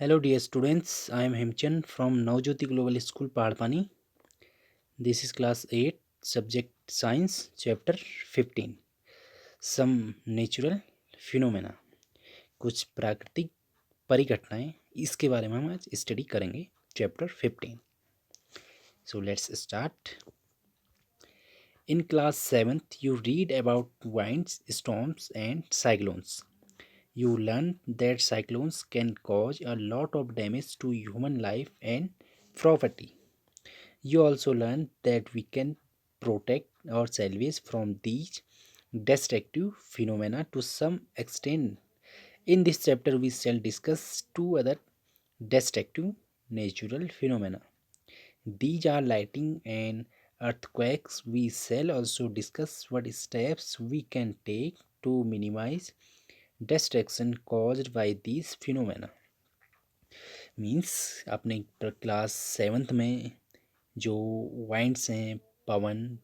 Hello, dear students. I am Hemchand from Navjyoti Global School, Pahadpani. This is class 8, subject science, chapter 15. Some natural phenomena. कुछ प्राकृतिक परिघटनाएं, इसके बारे में हम आज स्टडी करेंगे. Chapter 15. So let's start. In class 7th, you read about winds, storms, and cyclones. You learn that cyclones can cause a lot of damage to human life and property. You also learn that we can protect ourselves from these destructive phenomena to some extent. In this chapter, we shall discuss two other destructive natural phenomena. These are lightning and earthquakes. We shall also discuss what steps we can take to minimize destruction caused by these phenomena. Means आपने class 7th में जो winds हैं, पवन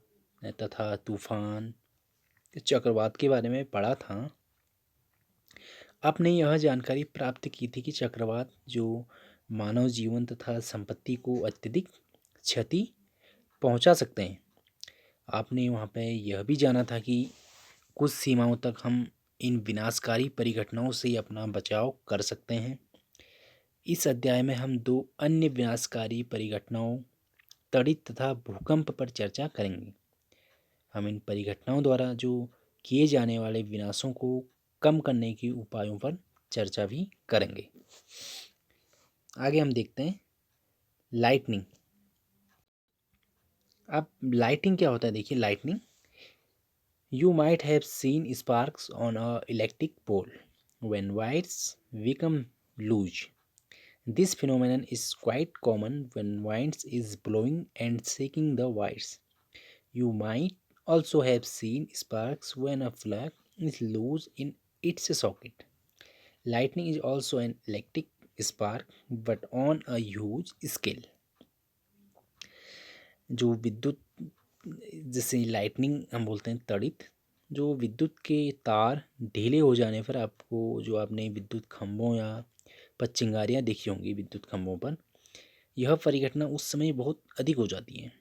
तथा तूफान, चक्रवात के बारे में पढ़ा था. आपने यह जानकारी प्राप्त की थी कि चक्रवात जो मानव जीवन तथा संपत्ति को अत्यधिक क्षति पहुंचा सकते हैं. आपने वहाँ पे यह भी जाना था कि कुछ सीमाओं तक हम इन विनाशकारी परिघटनाओं से अपना बचाव कर सकते हैं. इस अध्याय में हम दो अन्य विनाशकारी परिघटनाओं तड़ित तथा भूकंप पर चर्चा करेंगे. हम इन परिघटनाओं द्वारा जो किए जाने वाले विनाशों को कम करने के उपायों पर चर्चा भी करेंगे. आगे हम देखते हैं लाइटनिंग. अब लाइटिंग क्या होता है, देखिए lightning. You might have seen sparks on a electric pole when wires become loose. This phenomenon is quite common when winds is blowing and shaking the wires. You might also have seen sparks when a plug is loose in its socket. Lightning is also an electric spark but on a huge scale. जो विद्युत, जैसे lightning हम बोलते हैं तड़ित, जो विद्युत के तार ढीले हो जाने पर आपको, जो आपने विद्युत खंभों या पर चिंगारियाँ देखी होंगी विद्युत खंभों पर, यह परिघटना उस समय बहुत अधिक हो जाती है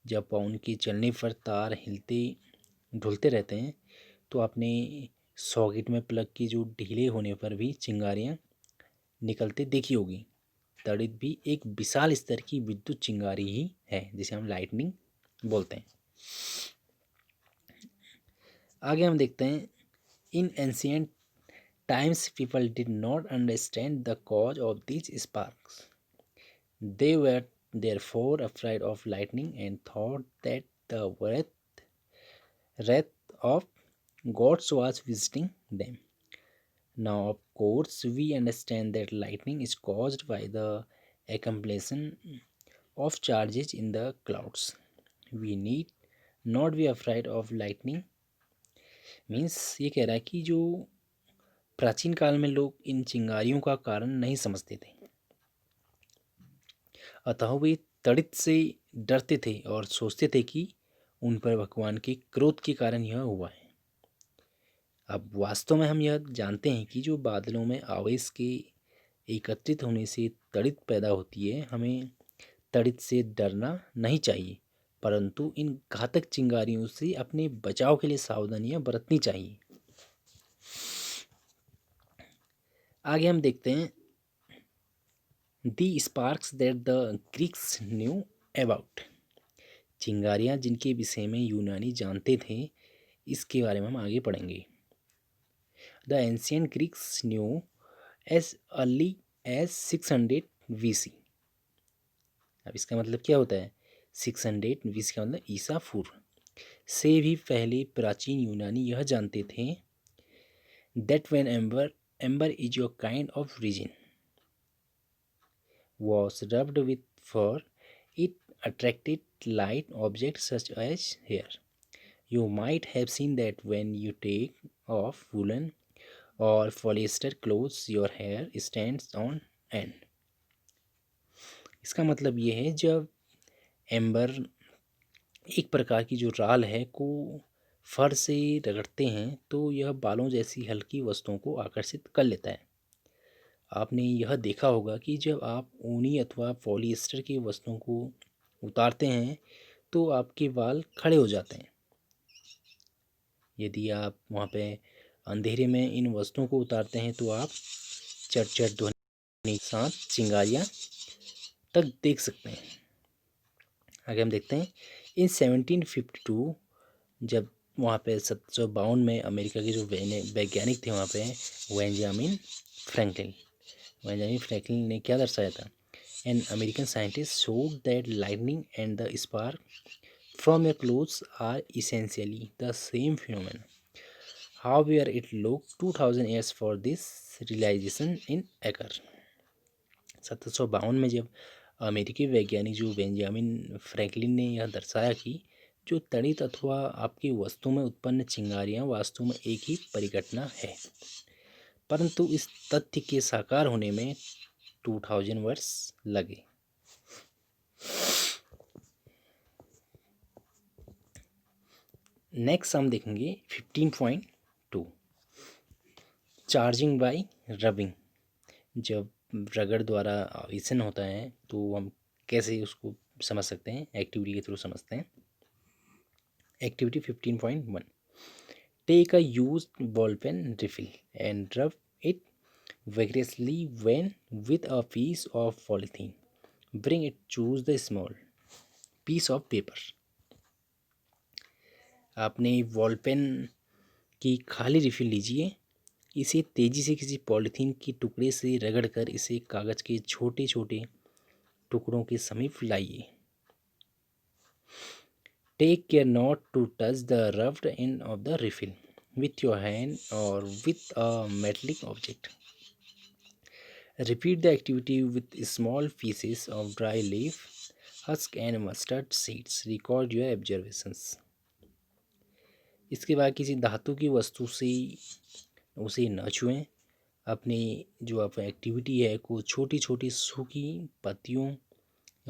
जब पवन के चलने पर तार हिलते ढुलते रहते हैं. तो आपने सॉकेट में प्लग की जो ढीले होने पर भी चिंगारियाँ निकलते देखी होगी. तड़ित भी एक विशाल स्तर की विद्युत चिंगारी ही है जिसे हम लाइटनिंग बोलते हैं. आगे हम देखते हैं in ancient times people did not understand the cause of these sparks. They were therefore afraid of lightning and thought that the wrath of gods was visiting them. Now, of course, we understand that lightning is caused by the accumulation of charges in the clouds. We need not be afraid of lightning. Means ये कह रहा है कि जो प्राचीन काल में लोग इन चिंगारियों का कारण नहीं समझते थे, अतः वे तड़ित से डरते थे और सोचते थे कि उन पर भगवान के क्रोध के कारण यह हुआ है. अब वास्तव में हम यह जानते हैं कि जो बादलों में आवेश के एकत्रित होने से तड़ित पैदा होती है. हमें तड़ित से डरना नहीं चाहिए, परंतु इन घातक चिंगारियों से अपने बचाव के लिए सावधानियां बरतनी चाहिए. आगे हम देखते हैं the sparks that the Greeks knew about. चिंगारियाँ जिनके विषय में यूनानी जानते थे, इसके बारे में हम आगे पढ़ेंगे. The ancient Greeks knew as early as 600 BC. अब इसका मतलब क्या होता है? 600 BC का मतलब ईसा पूर्व से भी पहले प्राचीन यूनानी यह जानते थे that when amber is your kind of reason was rubbed with fur, it attracted light objects such as hair. You might have seen that when you take off woolen or polyester clothes, your hair stands on end. इसका मतलब ये है जब amber, एक प्रकार की जो राल है, को फर से रगड़ते हैं तो यह बालों जैसी हल्की वस्तुओं को आकर्षित कर लेता है. आपने यह देखा होगा कि जब आप ऊनी अथवा पॉलिएस्टर की वस्तुओं को उतारते हैं तो आपके बाल खड़े हो जाते हैं। यदि आप वहाँ पे अंधेरे में इन वस्तुओं को उतारते हैं तो आप चट ध्वनि के साथ चिंगारियाँ तक देख सकते हैं। आगे हम देखते हैं इन 1752 जब वहाँ पे 1752 में अमेरिका के जो वैज्ञानिक थे वहाँ पे बेंजामिन फ्रैंकलिन बेंजामिन फ्रैंकलिन ने क्या दर्शाया था? An American scientist showed that lightning and the spark from your clothes are essentially the same phenomenon. However, it took 2000 years for this realization in occur. 1752 में जब अमेरिकी वैज्ञानिक जो बेंजामिन फ्रैंकलिन ने यह दर्शाया कि जो तड़ित अथवा आपकी वस्तु में उत्पन्न चिंगारियाँ वास्तव में एक ही परिघटना है, परंतु इस तथ्य के साकार होने में 2000 वर्ष लगे। नेक्स्ट हम देखेंगे 15.2 चार्जिंग बाय रबिंग। जब रगड़ द्वारा आवेशन होता है तो हम कैसे उसको समझ सकते हैं? एक्टिविटी के थ्रू समझते हैं। Activity 15.1 take a used ball pen refill and rub it vigorously when with a piece of polythene. Bring it choose the small piece of paper. आपने बॉल पेन की खाली रिफिल लीजिए, इसे तेज़ी से किसी पॉलीथीन के टुकड़े से रगड़कर इसे कागज़ के छोटे छोटे टुकड़ों के समीप लाइए। Take care not to touch the रफ्ड end of the refill with your hand और with a metallic object. Repeat the activity with small pieces of dry leaf, husk and mustard seeds. Record your observations. इसके बाद किसी धातु की वस्तु से उसे न छुएं। अपनी जो आप एक्टिविटी है को छोटी छोटी सूखी पत्तियों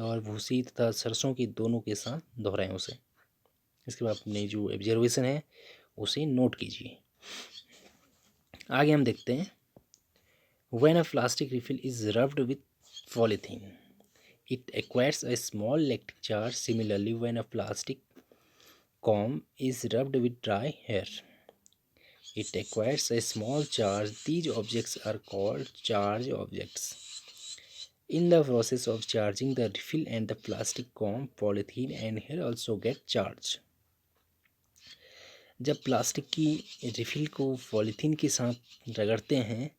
और भूसी तथा सरसों के दोनों के साथ दोहराएं उसे। इसके बाद अपनी जो ऑब्जर्वेशन है उसे नोट कीजिए। आगे हम देखते हैं When a plastic refill is rubbed with polythene, it acquires a small electric charge. Similarly, when a plastic comb is rubbed with dry hair, it acquires a small charge. These objects are called charge objects. In the process of charging the refill and the plastic comb, polythene and hair also get charged. जब plastic की refill को polythene के साथ रगड़ते हैं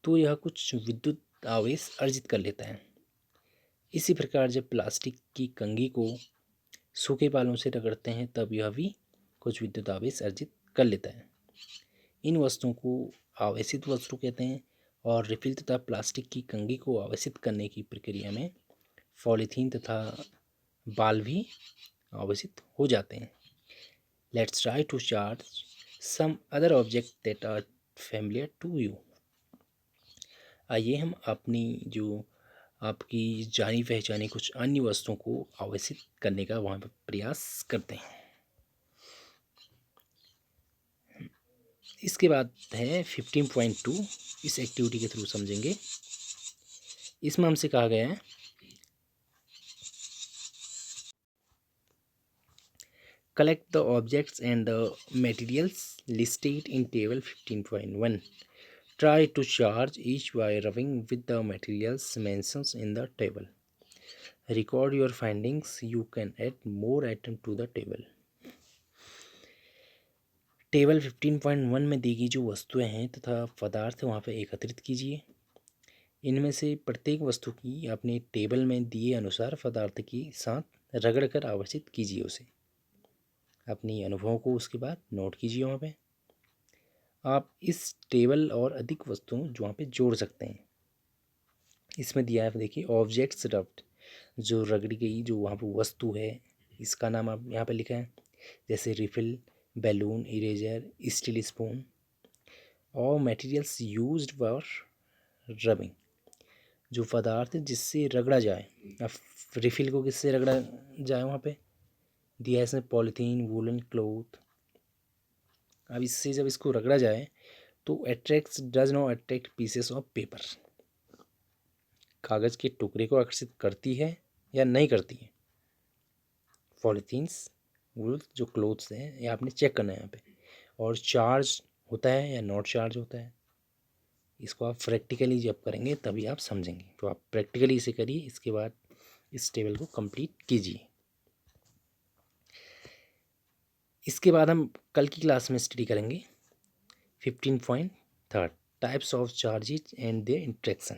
तो यह कुछ विद्युत आवेश अर्जित कर लेता है। इसी प्रकार जब प्लास्टिक की कंघी को सूखे बालों से रगड़ते हैं तब यह भी कुछ विद्युत आवेश अर्जित कर लेता है। इन वस्तुओं को आवेशित वस्तु कहते हैं और रिफिल तथा प्लास्टिक की कंघी को आवेशित करने की प्रक्रिया में पॉलीथीन तथा बाल भी आवेशित हो जाते हैं। Let's try to charge some other object that are familiar to you. आइए हम अपनी जो आपकी जानी पहचानी कुछ अन्य वस्तुओं को आवेशित करने का वहाँ पर प्रयास करते हैं। इसके बाद है 15.2 इस एक्टिविटी के थ्रू समझेंगे। इसमें हमसे कहा गया है collect the objects and the materials listed in table 15.1. Try to charge each by rubbing with the materials mentioned in the table. Record your findings. You can add more items to the table. Table 15.1 में दी गई जो वस्तुएं हैं तथा पदार्थ वहाँ पर एकत्रित कीजिए। इनमें से प्रत्येक वस्तु की अपने टेबल में दिए अनुसार पदार्थ के साथ रगड़कर आवर्जित कीजिए उसे। अपनी अनुभवों को उसके बाद नोट कीजिए वहाँ पे। आप इस टेबल और अधिक वस्तुओं जो वहाँ पे जोड़ सकते हैं। इसमें दिया है देखिए ऑब्जेक्ट्स रब्ड, जो रगड़ी गई जो वहाँ पर वस्तु है इसका नाम आप यहाँ पे लिखा है, जैसे refill, balloon, eraser, steel spoon. और मटेरियल्स यूज्ड फॉर रबिंग, जो पदार्थ जिससे रगड़ा जाए। अब रिफिल को किससे रगड़ा जाए वहाँ पे दिया है इसमें पॉलीथीन, वूलन क्लॉथ। अब इससे जब इसको रगड़ा जाए तो attracts does not attract pieces of paper, कागज़ के टुकड़े को आकर्षित करती है या नहीं करती है। पॉलीथीन्स, वुल, जो क्लोथ्स हैं, ये आपने चेक करना है यहाँ पे। और चार्ज होता है या नॉट चार्ज होता है, इसको आप प्रैक्टिकली जब करेंगे तभी आप समझेंगे। तो आप प्रैक्टिकली इसे करिए, इसके बाद इस टेबल को कंप्लीट कीजिए। इसके बाद हम कल की क्लास में स्टडी करेंगे 15.3 types of charges and there interaction.